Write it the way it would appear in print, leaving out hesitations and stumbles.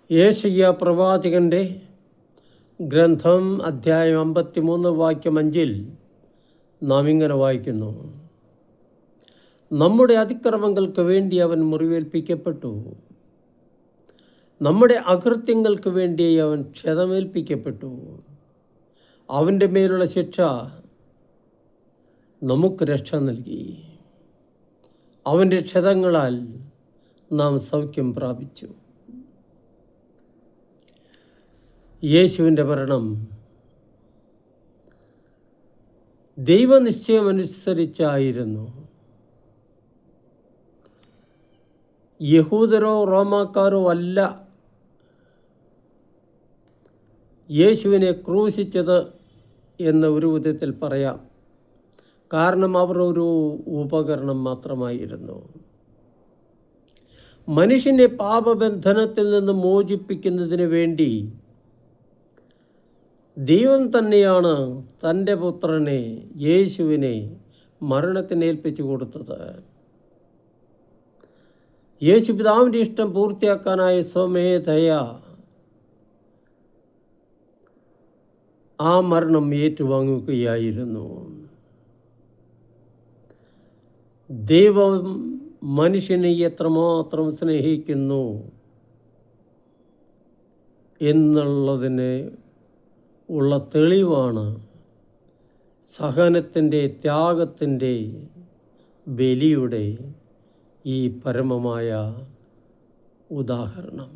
യെശയ്യാ പ്രവാചകൻ്റെ ഗ്രന്ഥം അധ്യായം 53 വാക്യം 5 നാം ഇങ്ങനെ വായിക്കുന്നു: നമ്മുടെ അതിക്രമങ്ങൾക്ക് വേണ്ടി അവൻ മുറിവേൽപ്പിക്കപ്പെട്ടു, നമ്മുടെ അകൃത്യങ്ങൾക്ക് വേണ്ടി അവൻ ക്ഷതമേൽപ്പിക്കപ്പെട്ടു. അവൻ്റെ മേലുള്ള ശിക്ഷ നമുക്ക് രക്ഷ നൽകി. അവൻ്റെ ക്ഷതങ്ങളാൽ നാം സൗഖ്യം പ്രാപിച്ചു. യേശുവിൻ്റെ മരണം ദൈവനിശ്ചയമനുസരിച്ചായിരുന്നു. യഹൂദരോ റോമാക്കാരോ അല്ല യേശുവിനെ ക്രൂശിച്ചത് എന്ന് ഒരു വിധത്തിൽ പറയാം. കാരണം അവർ ഒരു ഉപകരണം മാത്രമായിരുന്നു. മനുഷ്യനെ പാപബന്ധനത്തിൽ നിന്ന് മോചിപ്പിക്കുന്നതിന് വേണ്ടി ദൈവം തന്നെയാണ് തൻ്റെ പുത്രനെ യേശുവിനെ മരണത്തിന് ഏൽപ്പിച്ചു കൊടുത്തത്. യേശു പിതാവിൻ്റെ ഇഷ്ടം പൂർത്തിയാക്കാനായി സ്വമേധയാ ആ മരണം ഏറ്റുവാങ്ങുകയായിരുന്നു. ദൈവം മനുഷ്യനെ എത്രമാത്രം സ്നേഹിക്കുന്നു എന്നുള്ളതിന് ഉള്ള തെളിവാണ് സഹനത്തിൻ്റെ, ത്യാഗത്തിൻ്റെ, ബലിയുടെ ഈ പരമമായ ഉദാഹരണം.